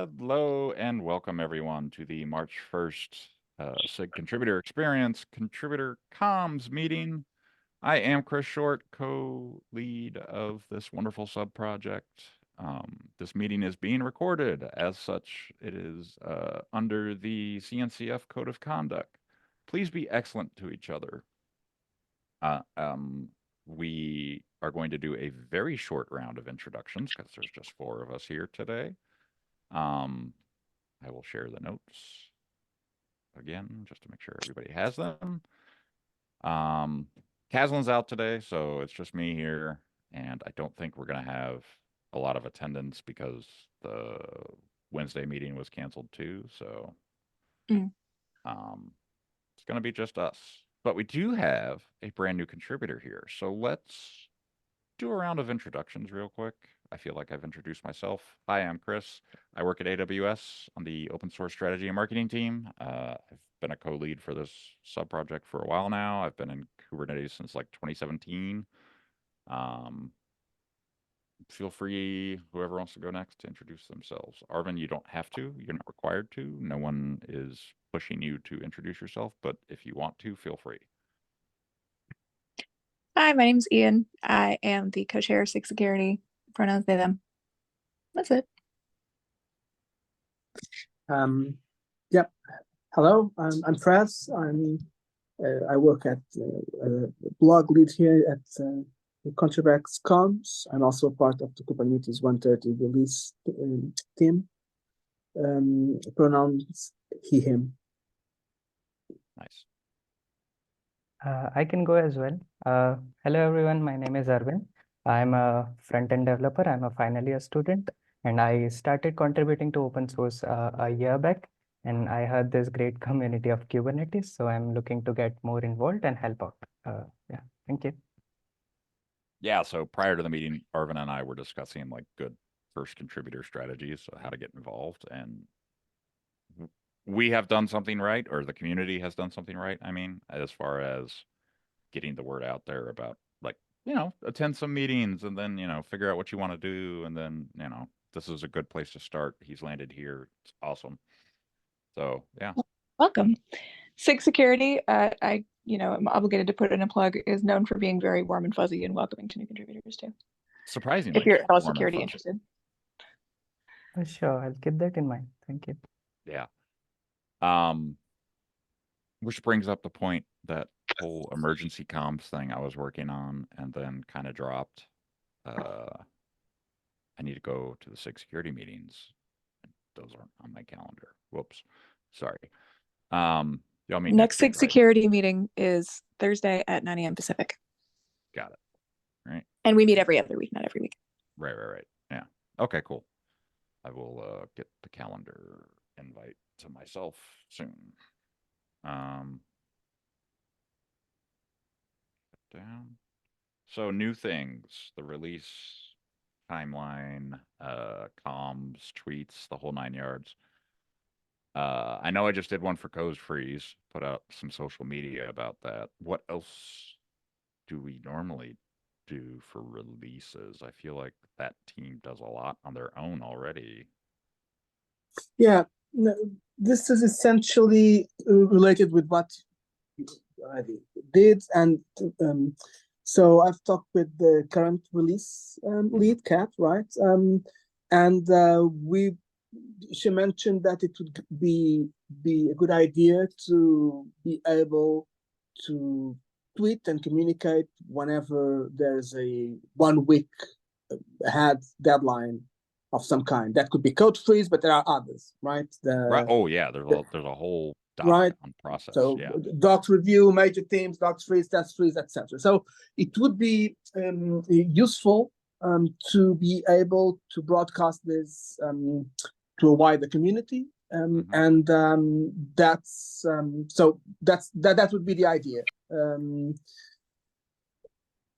Hello and welcome everyone to the March 1st SIG Contributor Experience Contributor Comms meeting. I am Chris Short, co-lead of this wonderful sub-project. This meeting is being recorded. As such, it is under the CNCF Code of Conduct. Please be excellent to each other. We are going to do a very short round of introductions because there's just 4 of us here today. I will share the notes again, just to make sure everybody has them. Kaslin's out today, so it's just me here, and I don't think we're going to have a lot of attendance because the Wednesday meeting was canceled too, so it's going to be just us. But we do have a brand new contributor here, so let's do a round of introductions real quick. I feel like I've introduced myself. Hi, I'm Chris. I work at AWS on the open source strategy and marketing team. I've been a co-lead for this sub-project for a while now. I've been in Kubernetes since like 2017. Feel free, whoever wants to go next, to introduce themselves. Arvin, you don't have to. You're not required to. No one is pushing you to introduce yourself, but if you want to, feel free. Hi, my name's Ian. I am the co-chair of SIG Security. Pronouns they, them. That's it. Yep. Hello, I'm Fraz. I work at blog lead here at ContribEx Comms. I'm also part of the Kubernetes 130 release team. Pronouns he, him. Nice. I can go as well. Hello everyone, my name is Arvind. I'm a front-end developer. I'm a final year student, and I started contributing to open source a year back, and I heard this great community of Kubernetes, so I'm looking to get more involved and help out. Yeah, thank you. Yeah, so prior to the meeting, Arvin and I were discussing like good first contributor strategies, so how to get involved, and we have done something right, or the community has done something right, I mean, as far as getting the word out there about, like, attend some meetings and then, figure out what you want to do. And then, this is a good place to start. He's landed here. It's awesome. So, yeah. Welcome. SIG Security, I'm obligated to put in a plug, is known for being very warm and fuzzy and welcoming to new contributors too. Surprisingly. If you're at all security interested. Sure, I'll keep that in mind. Thank you. Yeah. Which brings up the point that whole emergency comms thing I was working on and then kind of dropped. I need to go to the SIG security meetings. Those aren't on my calendar. Whoops. Sorry. Y'all meet Next SIG week, right? security meeting is Thursday at 9 a.m. Pacific. Got it. Right. And we meet every other week, not every week. Right. Yeah. Okay, cool. I will get the calendar invite to myself soon. Down. So new things, the release timeline, comms, tweets, the whole 9 yards. I know I just did one for Co's Freeze, put out some social media about that. What else do we normally do for releases? I feel like that team does a lot on their own already. Yeah, no, this is essentially related with what you already did, and so I've talked with the current release lead, Kat, right? And she mentioned that it would be a good idea to be able to tweet and communicate whenever there's a 1 week ahead deadline of some kind. That could be code freeze, but there are others, right? Right. Oh yeah, there's a whole doc right on process. So yeah. Docs review, major themes, docs freeze, test freeze, etc. So it would be useful to be able to broadcast this to a wider community, and that's that would be the idea.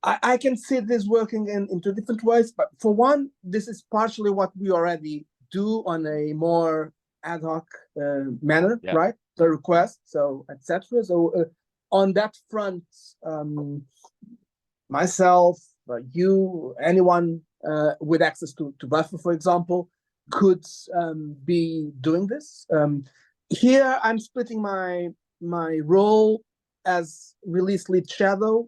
I can see this working in 2 different ways, but for one, this is partially what we already do on a more ad hoc manner, right? The request, so etc. So on that front, myself, you, anyone with access to Buffer, for example, could be doing this. Here, I'm splitting my role as release lead shadow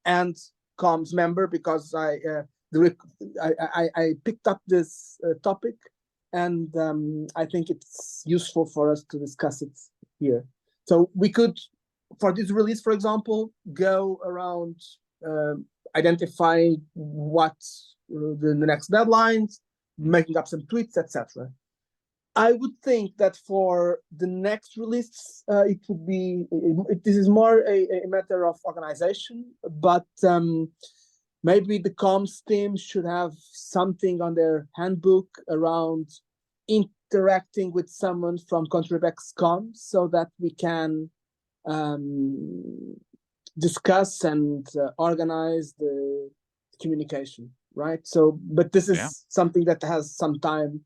and comms member because I picked up this topic, and I think it's useful for us to discuss it here. So we could, for this release, for example, go around identifying what the next deadlines, making up some tweets, etc. I would think that for the next release, it would be, this is more a matter of organization, but maybe the comms team should have something on their handbook around interacting with someone from ContribEx comms so that we can discuss and organize the communication, right? So, but this is something that has some time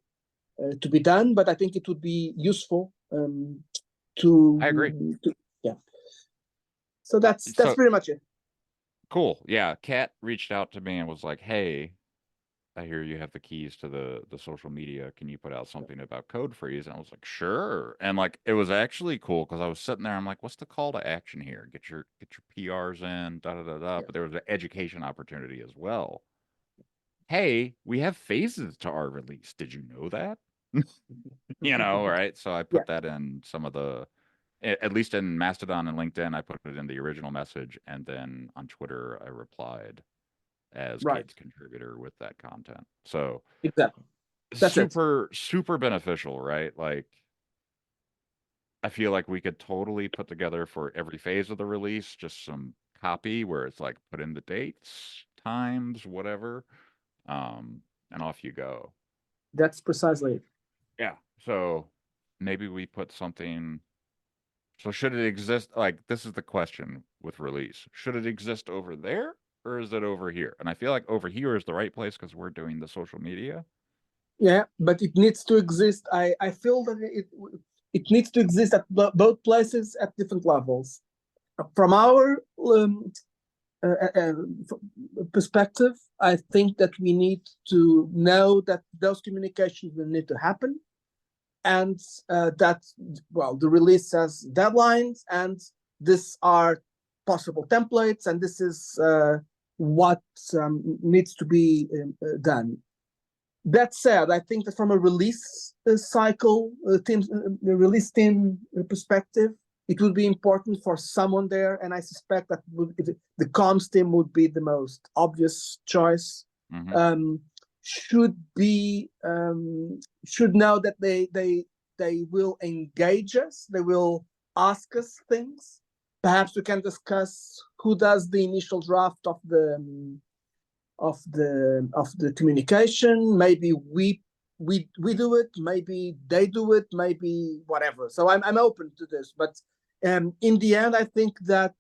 to be done, but I think it would be useful to. I agree. Yeah. So that's pretty much it. Cool. Yeah. Kat reached out to me and was like, "Hey, I hear you have the keys to the social media. Can you put out something about code freeze?" And I was like, "Sure." And like, it was actually cool because I was sitting there. I'm like, "What's the call to action here? Get your PRs in, da da da da." But there was an education opportunity as well. Hey, we have phases to our release. Did you know that? You know, right? So I put that in some of the, at least in Mastodon and LinkedIn, I put it in the original message, and then on Twitter, I replied as Kate's contributor with that content. So exactly, that's super beneficial, right? Like, I feel like we could totally put together for every phase of the release just some copy where it's like put in the dates, times, whatever, and off you go. That's precisely it. Yeah. So maybe we put something. So should it exist? Like, this is the question with release. Should it exist over there or is it over here? And I feel like over here is the right place because we're doing the social media. Yeah, but it needs to exist. I feel that it needs to exist at both places at different levels. From our perspective, I think that we need to know that those communications will need to happen, and that, well, the release has deadlines, and these are possible templates, and this is what needs to be done. That said, I think that from a release cycle, release team perspective, it would be important for someone there, and I suspect that the comms team would be the most obvious choice. Should know that they will engage us, they will ask us things. Perhaps we can discuss who does the initial draft of the communication. Maybe we do it, maybe they do it, maybe whatever. So I'm open to this, but in the end, I think that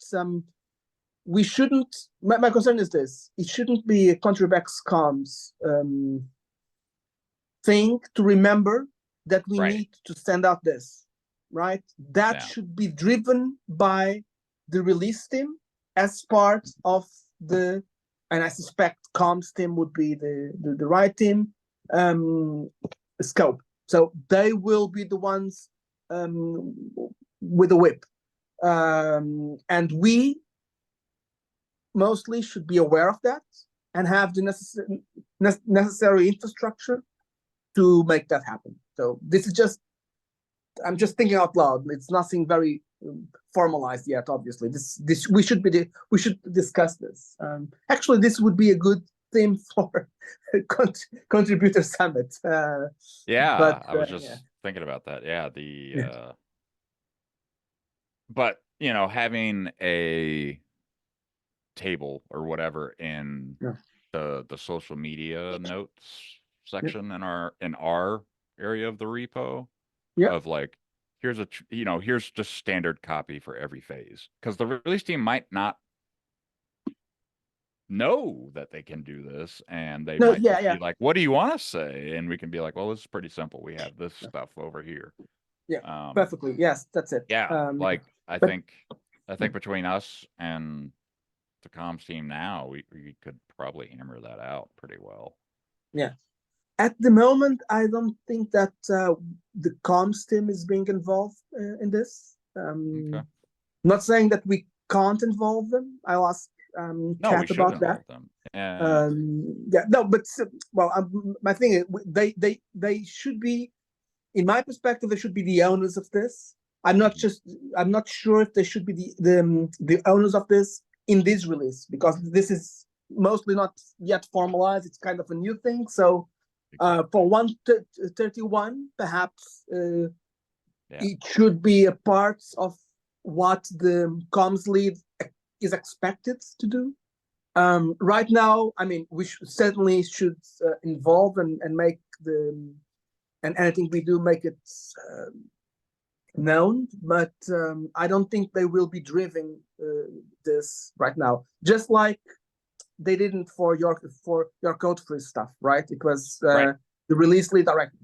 we shouldn't. My concern is this: it shouldn't be a ContribEx comms thing to remember that we need to send out this, right? That should be driven by the release team as part of the, and I suspect comms team would be the right team scope. So they will be the ones with the whip, and we mostly should be aware of that and have the necessary infrastructure to make that happen. So this is just, I'm just thinking out loud. It's nothing very formalized yet. Obviously, this we should discuss this. Actually, this would be a good theme for contributor summit. But I was just thinking about that. But you know, having a table or whatever in the social media notes section in our area of the repo of like, here's here's just standard copy for every phase, because the release team might not know that they can do this, and they might just be like, what do you want to say? And we can be like, well, this is pretty simple, we have this stuff over here. Perfectly, yes, that's it. Like I think between us and the comms team now, we could probably hammer that out pretty well. At the moment, I don't think that the comms team is being involved in this. Okay. Not saying that we can't involve them. I'll ask No, we Kat should about that. involve them. Yeah, no, but well, my thing is they should be, in my perspective, they should be the owners of this. I'm not sure if they should be the owners of this in this release, because this is mostly not yet formalized. It's kind of a new thing. So for 131, perhaps it should be a part of what the comms lead is expected to do. Right now, I mean, we certainly should involve and make and anything we do, make it known, but I don't think they will be driving this right now. Just like they didn't for your code free stuff, right? It was the release lead directly.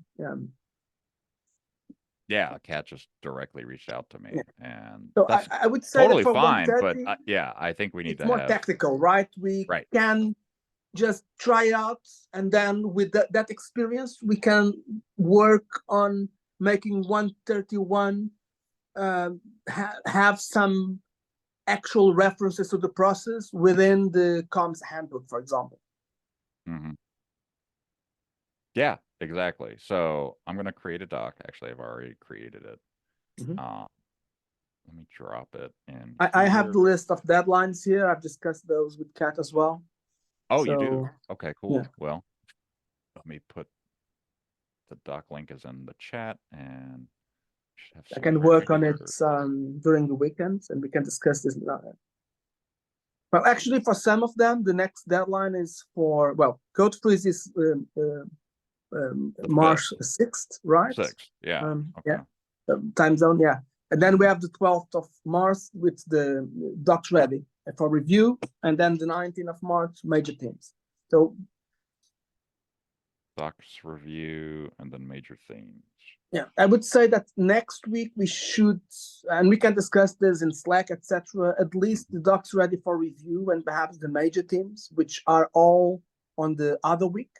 Yeah, Kat just directly reached out to me, and so that's I would say totally that for fine. But 130, yeah, I think we need it's to more have tactical, right? We can just try out, and then with that experience, we can work on making 131 have some actual references to the process within the comms handbook, for example. Yeah, exactly. So I'm going to create a doc. Actually, I've already created it. Let me drop it in. I have the list of deadlines here. I've discussed those with Kat as well. Oh, you do? Okay, cool. Yeah. Well, let me put the doc link is in the chat, and I can work on it during the weekends, and we can discuss this. Well, actually, for some of them, the next deadline is for, well, code freeze is March 6th, right? 6th, yeah. Okay. Yeah, time zone, yeah. And then we have the 12th of March with the docs ready for review, and then the 19th of March, major themes. So docs review and then major themes. Yeah, I would say that next week we should, and we can discuss this in Slack, etc. At least the docs ready for review, and perhaps the major themes, which are all on the other week.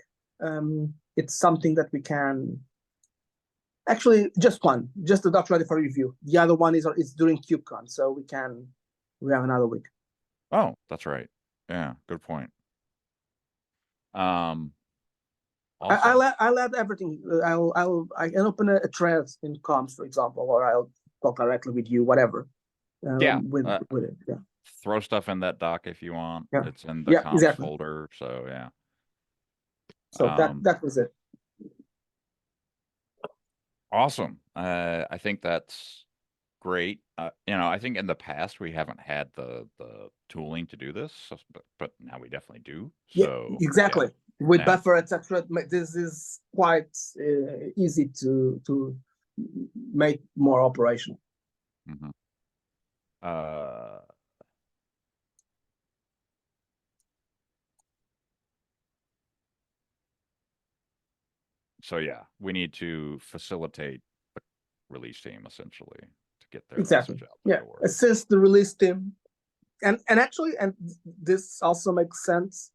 It's something that we can actually just the docs ready for review. The other one is during KubeCon, so we have another week. Oh, that's right. Yeah, good point. Awesome. I'll add everything. I can open a thread in comms, for example, or I'll talk directly with you, whatever. With it. Yeah. Throw stuff in that doc if you want. Yeah. It's in the comms folder. So yeah. So that was it. Awesome. I think that's great. I think in the past we haven't had the tooling to do this, but now we definitely do. So yeah, exactly. With buffer, etc. This is quite easy to make more operational. So yeah, we need to facilitate the release team essentially to get their message out the door. Assist the release team, and actually, and this also makes sense.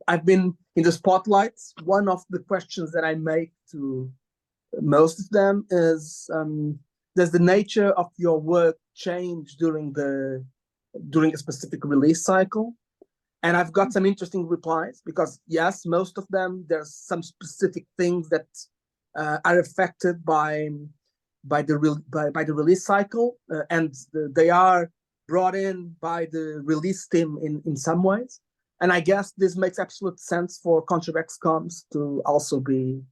I've been in the spotlights. One of the questions that I make to most of them is, does the nature of your work change during a specific release cycle? And I've got some interesting replies, because yes, most of them, there's some specific things that are affected by the release cycle, and they are brought in by the release team in some ways. And I guess this makes absolute sense for ContribEx comms to also be,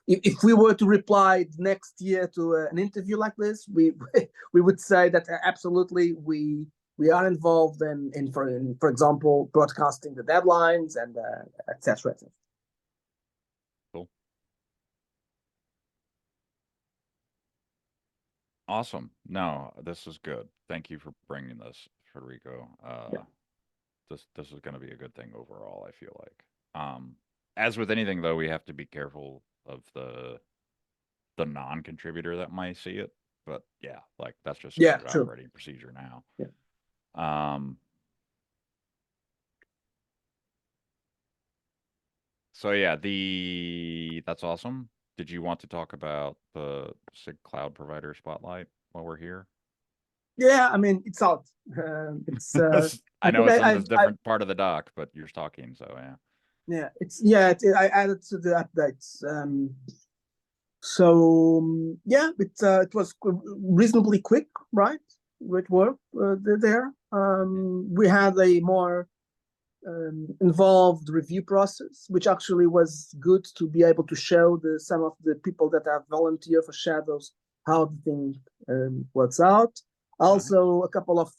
if we were to reply next year to an interview like this, we would say that absolutely we are involved in for example, broadcasting the deadlines and etc. Cool. Awesome. No, this is good. Thank you for bringing this, Federico. This is going to be a good thing overall, I feel like. As with anything, though, we have to be careful of the non-contributor that might see it. But yeah, like that's just operating procedure now. So yeah, that's awesome. Did you want to talk about the SIG cloud provider spotlight while we're here? Yeah, I mean, it's out. It's I I know think it's in this different part of the doc, but you're talking, so yeah. I added to the updates. So yeah, it was reasonably quick, right? With work there. We had a more involved review process, which actually was good to be able to show some of the people that have volunteered for shadows how the thing works out. Also, a couple of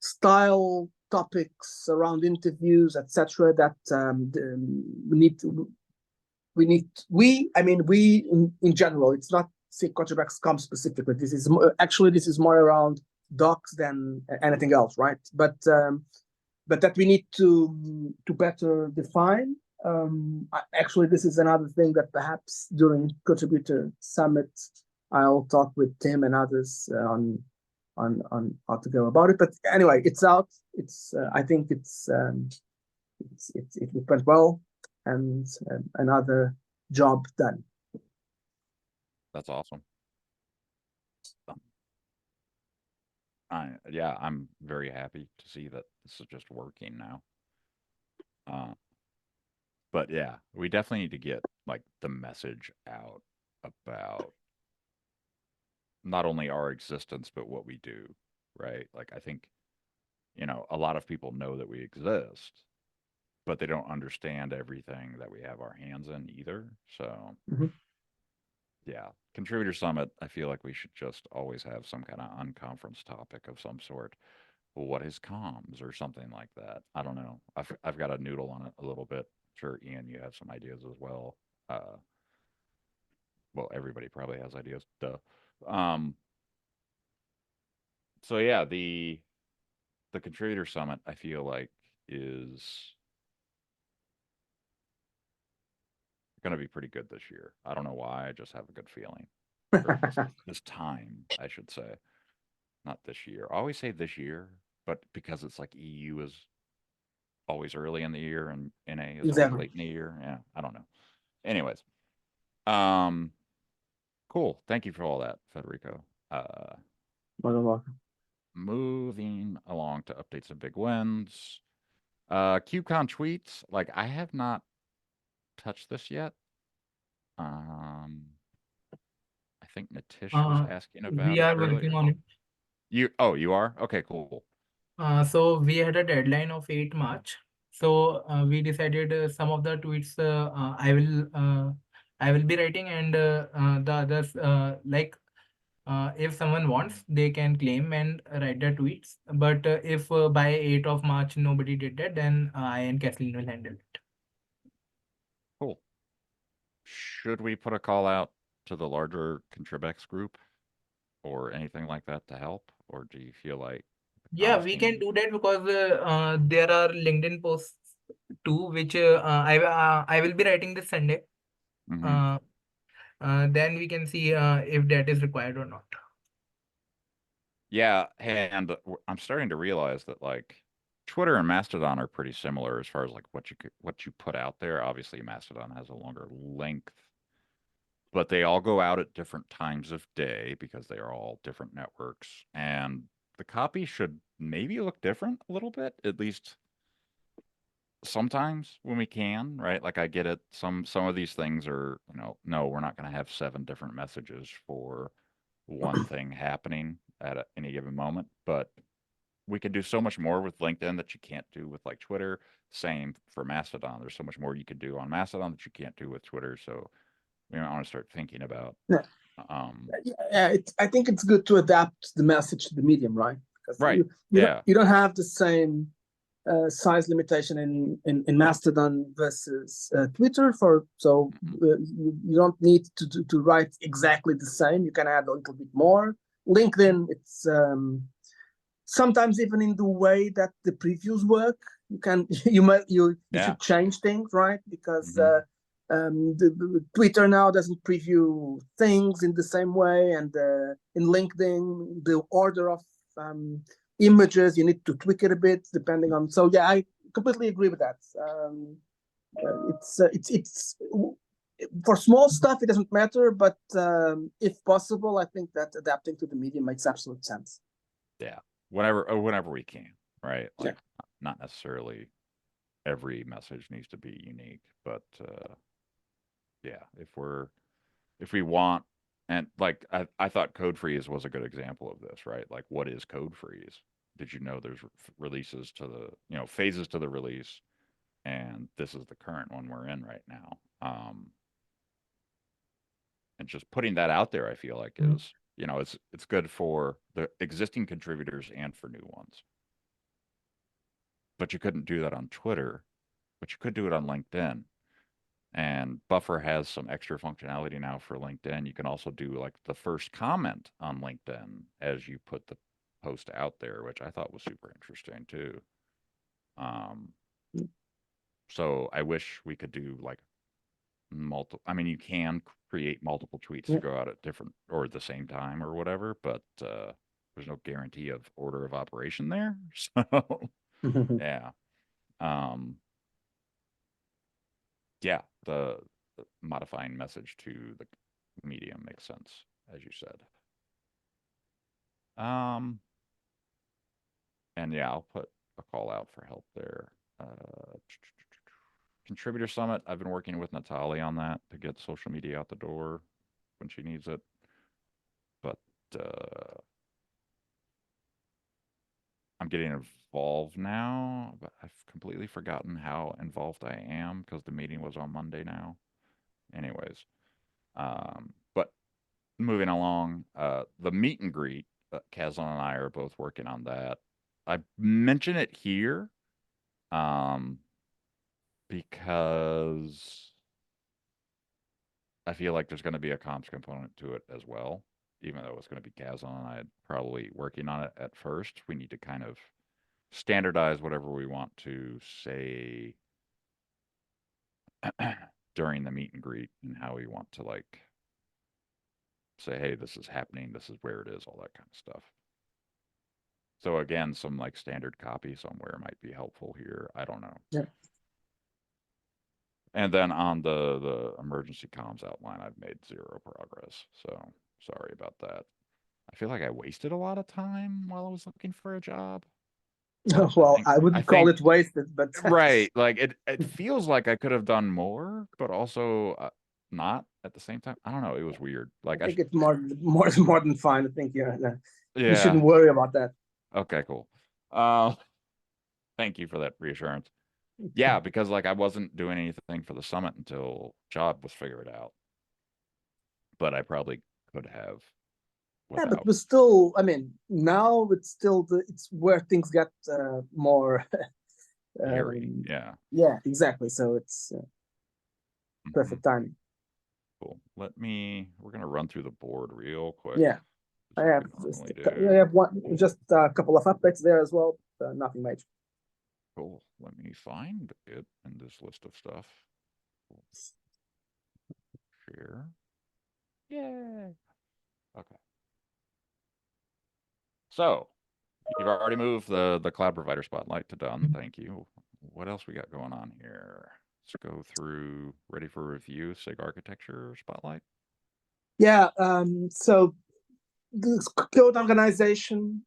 style topics around interviews, etc. That we in general. It's not SIG ContribEx com specifically. This is more around docs than anything else, right? But that we need to better define. Actually, this is another thing that perhaps during Contributor Summit, I'll talk with Tim and others on how to go about it. But anyway, it's out. I think it went well, and another job done. That's awesome. I'm very happy to see that this is just working now. But yeah, we definitely need to get like the message out about not only our existence but what we do, right? Like I think, a lot of people know that we exist, but they don't understand everything that we have our hands in either. So yeah, Contributor Summit, I feel like we should just always have some kind of unconference topic of some sort. Well, what is comms or something like that? I don't know. I've got a noodle on it a little bit. Sure, Ian, you have some ideas as well. Well, everybody probably has ideas. Duh. So yeah, the Contributor Summit, I feel like, is going to be pretty good this year. I don't know why. I just have a good feeling. This time, I should say. Not this year. I always say this year, but because it's like EU is always early in the year and NA is always late in the year. Yeah, I don't know. Anyways, cool. Thank you for all that, Federico. Moving along to updates and big wins. QCon tweets. Like I have not touched this yet. I think Natish was asking about We it are earlier. working on it. You are? Okay, cool. So we had a deadline of 8 March. So we decided some of the tweets I will be writing, and the others if someone wants, they can claim and write the tweets. But if by 8th of March nobody did that, then I and Kathleen will handle it. Cool. Should we put a call out to the larger ContribEx group or anything like that to help? Or do you feel like Yeah, we can do that because there are LinkedIn posts too, which I will be writing this Sunday. Then we can see if that is required or not. Yeah, and I'm starting to realize that like Twitter and Mastodon are pretty similar as far as like what you put out there. Obviously, Mastodon has a longer length, but they all go out at different times of day because they are all different networks, and the copy should maybe look different a little bit, at least sometimes when we can, right? Like I get it. Some of these things are, no, we're not going to have 7 different messages for one thing happening at any given moment, but we can do so much more with LinkedIn that you can't do with like Twitter. Same for Mastodon. There's so much more you could do on Mastodon that you can't do with Twitter. So we might want to start thinking about. I think it's good to adapt the message to the medium, right? Because right. You don't have the same size limitation in Mastodon versus Twitter. You don't need to write exactly the same. You can add a little bit more. LinkedIn, it's sometimes even in the way that the previews work, you should change things, right? Because the Twitter now doesn't preview things in the same way, and in LinkedIn, the order of images, you need to tweak it a bit depending on. So yeah, I completely agree with that. It's for small stuff, it doesn't matter, but if possible, I think that adapting to the medium makes absolute sense. Yeah, whenever we can, right? Yeah. Like, not necessarily every message needs to be unique, but yeah, if we want, and like I thought code freeze was a good example of this, right? Like, what is code freeze? Did you know there's releases to the, phases to the release, and this is the current one we're in right now. And just putting that out there, I feel like is, it's good for the existing contributors and for new ones. But you couldn't do that on Twitter, but you could do it on LinkedIn. And Buffer has some extra functionality now for LinkedIn. You can also do like the first comment on LinkedIn as you put the post out there, which I thought was super interesting too. So I wish we could do like multiple. I mean, you can create multiple tweets to go out at different or at the same time or whatever, but there's no guarantee of order of operation there. So yeah. Yeah, the modifying message to the medium makes sense, as you said. And yeah, I'll put a call out for help there. Contributor Summit, I've been working with Natalie on that to get social media out the door when she needs it. But I'm getting involved now, but I've completely forgotten how involved I am because the meeting was on Monday now. Anyways, but moving along, the meet and greet, Kazan and I are both working on that. I mention it here because I feel like there's going to be a comms component to it as well, even though it's going to be Kazan and I probably working on it at first. We need to kind of standardize whatever we want to say during the meet and greet and how we want to like say, hey, this is happening, this is where it is, all that kind of stuff. So again, some like standard copy somewhere might be helpful here. I don't know. Yeah. And then on the emergency comms outline, I've made 0 progress. So sorry about that. I feel like I wasted a lot of time while I was looking for a job. Well, I wouldn't call it wasted, but right. Like it feels like I could have done more, but also not at the same time. I don't know. It was weird. Like I think it's more than fine. I think you shouldn't yeah. worry about that. Okay, cool. Thank you for that reassurance. Yeah, because like I wasn't doing anything for the summit until job was figured out. But I probably could have. Yeah, but we're still. I mean, now it's still it's where things get more hairy. Yeah. Yeah, exactly. So it's perfect timing. Cool. We're gonna run through the board real quick. Yeah, I have just a couple of updates there as well. Nothing major. Cool. Let me find it in this list of stuff. Cool. Share. Yay. Okay. So you've already moved the cloud provider spotlight to done. Thank you. What else we got going on here? Let's go through ready for review SIG architecture spotlight. Yeah. So this code organization,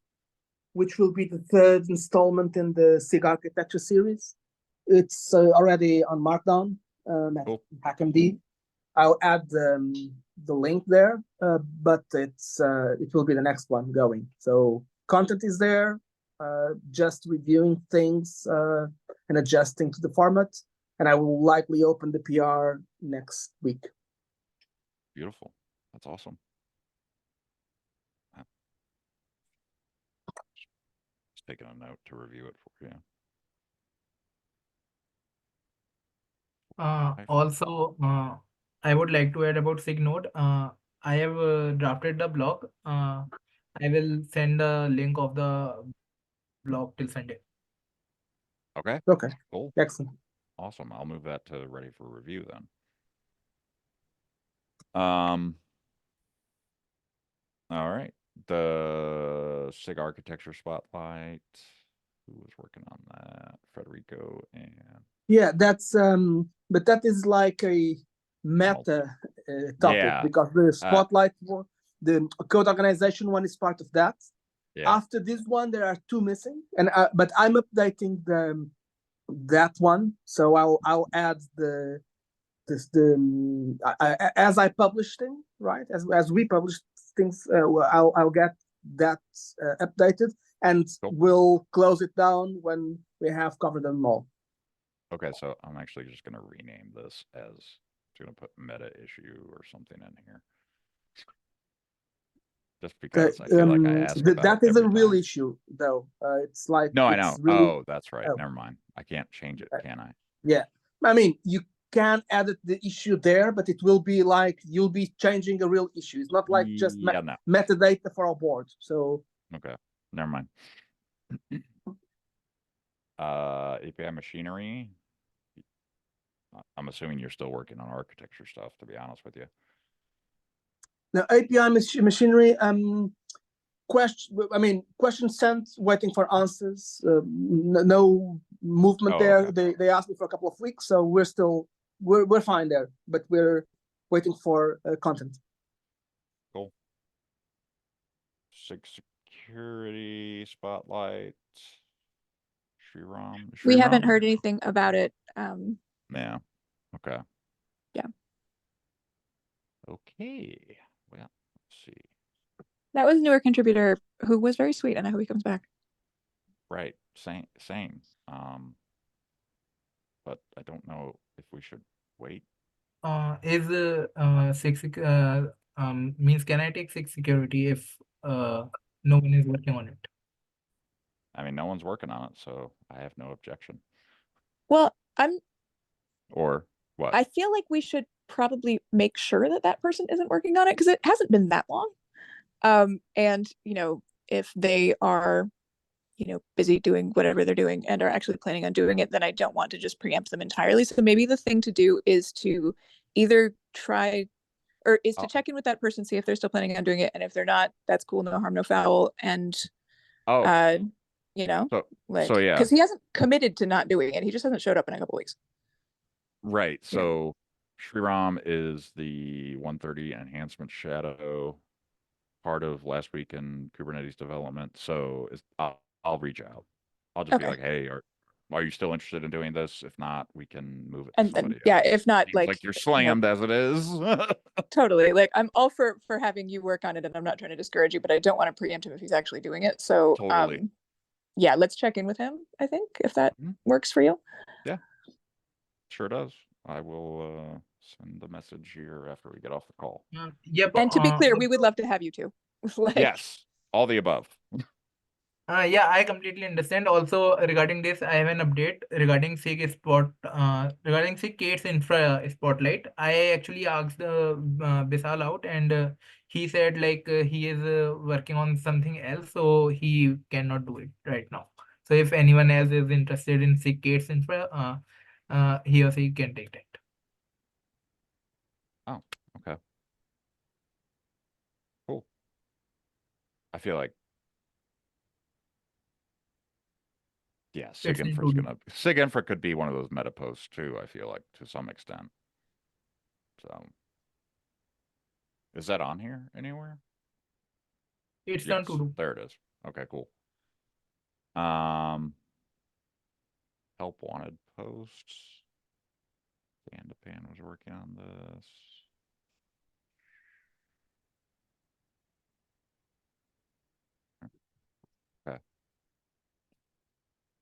which will be the 3rd installment in the SIG architecture series, it's already on Markdown Cool. at HackMD. I'll add the link there, but it will be the next one going. So content is there, just reviewing things and adjusting to the format, and I will likely open the PR next week. Beautiful. That's awesome. Just taking a note to review it for you. Also, I would like to add about SIG-Node. I have drafted the blog. I will send the link of the blog till Sunday. Okay. Okay. Cool. Excellent. Awesome. I'll move that to ready for review then. All right. The SIG architecture spotlight. Who was working on that? Federico and Yeah, that's but that is like a meta topic Yeah. because the spotlight one, the code organization one is part of that. Yeah. After this one, there are two missing, and but I'm updating that one, so I'll add as I publish things, right? As we publish things, I'll get that updated, and Cool. we'll close it down when we have covered them all. Okay, so I'm actually just going to rename this as, I'm going to put meta issue or something in here. Just because I feel like I ask about that it is a every real time. issue, though. It's like No, I it's know. really, Oh, that's right. oh. Never mind. I can't change it, can I? Yeah. I mean, you can edit the issue there, but it will be like you'll be changing a real issue. It's not like just Yeah, no. metadata for our board. So Okay, never mind. API machinery. I'm assuming you're still working on architecture stuff, to be honest with you. now API machinery, question sent, waiting for answers. No movement there. Okay. They asked me for a couple of weeks, so we're fine there, but we're waiting for content. Cool. SIG security spotlight. Shriram. We haven't heard anything about it. Yeah. Okay. Yeah. Okay. Well, let's see. That was a newer contributor who was very sweet, and I hope he comes back. Right. Same. But I don't know if we should wait. Is means can I take SIG security if no one is working on it? I mean, no one's working on it, so I have no objection. Well, Or what? I feel like we should probably make sure that that person isn't working on it because it hasn't been that long. And if they are, busy doing whatever they're doing and are actually planning on doing it, then I don't want to just preempt them entirely. So maybe the thing to do is to either try or is to check in with that person, see if they're still planning on doing it. And if they're not, that's cool. No harm, no foul. And, so yeah, because he hasn't committed to not doing it. He just hasn't showed up in a couple weeks. Right. So Shriram is the 130 enhancement shadow part of last week in Kubernetes development. So I'll reach out. I'll just be like, hey, are you still interested in doing this? If not, we can move it to somebody else. If not, like you're slammed as it is. Totally. Like I'm all for having you work on it, and I'm not trying to discourage you, but I don't want to preempt him if he's actually doing it. So Totally. Yeah, let's check in with him, I think, if that works for you. Yeah. Sure does. I will send the message here after we get off the call. Yep. And to be clear, we would love to have you too. Yes, all the above. Yeah, I completely understand. Also, regarding this, I have an update regarding SIG Kate's infra spotlight. I actually asked Bisal out, and he said he is working on something else, so he cannot do it right now. So if anyone else is interested in SIG Kate's infra, he or she can take that. Oh, okay. Cool. I feel like SIG infra could be one of those meta posts too, I feel like, to some extent. So is that on here anywhere? It's done to do. There it is. Okay, cool. Help wanted posts. Pan was working on this. Okay.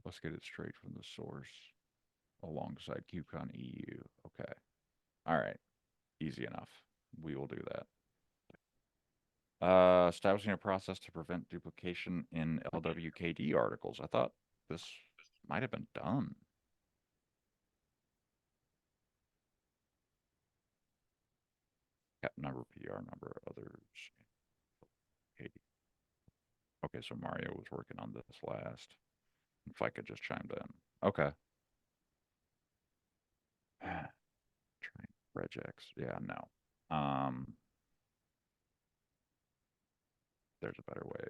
Let's get it straight from the source alongside KubeCon EU. Okay. All right. Easy enough. We will do that. Establishing a process to prevent duplication in LWKD articles. I thought this might have been done. Cap number, PR number, others. Okay, so Mario was working on this last. If I could just chimed in. Okay. Regex. Yeah, no. There's a better way.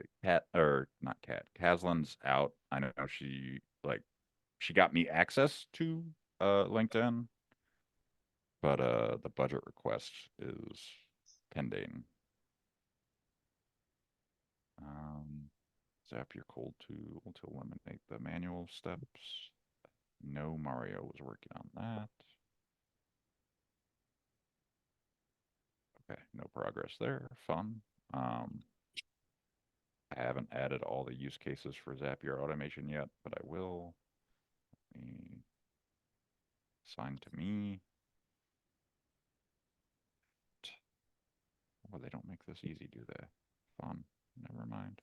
Kaslan's out. I know she got me access to LinkedIn, but the budget request is pending. Zap your cold tool to eliminate the manual steps. No, Mario was working on that. Okay, no progress there. Fun. I haven't added all the use cases for Zapier automation yet, but I will. Assign to me. Well, they don't make this easy, do they? Fun. Never mind.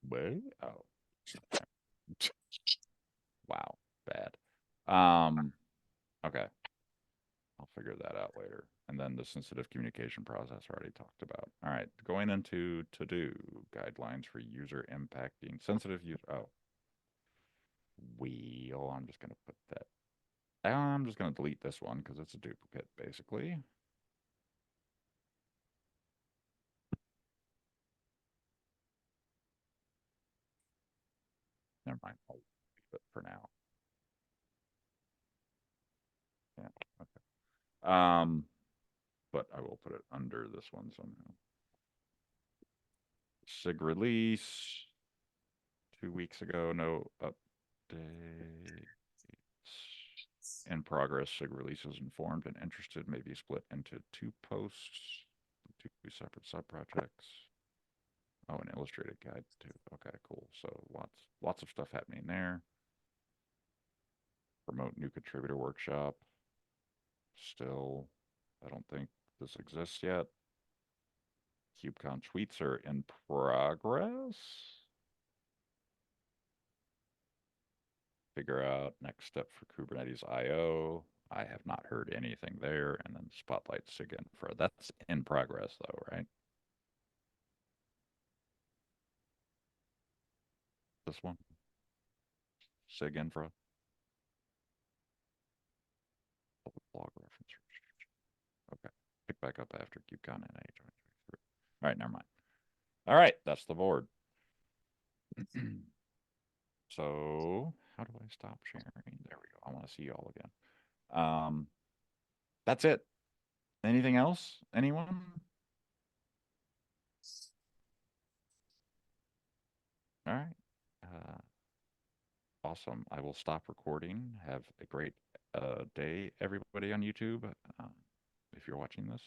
Wait. Oh. Wow. Bad. Okay. I'll figure that out later. And then the sensitive communication process I already talked about. All right. Going into to-do guidelines for user impacting sensitive use. Oh. I'm just going to put that. I'm just going to delete this one because it's a duplicate, basically. Never mind. I'll leave it for now. Yeah. Okay. But I will put it under this one somehow. SIG release 2 weeks ago, no updates. In progress, SIG release is informed and interested, may be split into 2 posts, 2 separate subprojects. Oh, an illustrated guide too. Okay, cool. So lots of stuff happening there. Promote new contributor workshop. Still, I don't think this exists yet. KubeCon tweets are in progress. Figure out next step for Kubernetes IO. I have not heard anything there. And then Spotlight SIG Infra. That's in progress though, right? This one? SIG Infra. Public blog reference. Okay. Pick back up after KubeCon NA 2023. All right, never mind. All right, that's the board. So how do I stop sharing? There we go. I want to see you all again. That's it. Anything else? Anyone? All right. Awesome. I will stop recording. Have a great day, everybody on YouTube, if you're watching this.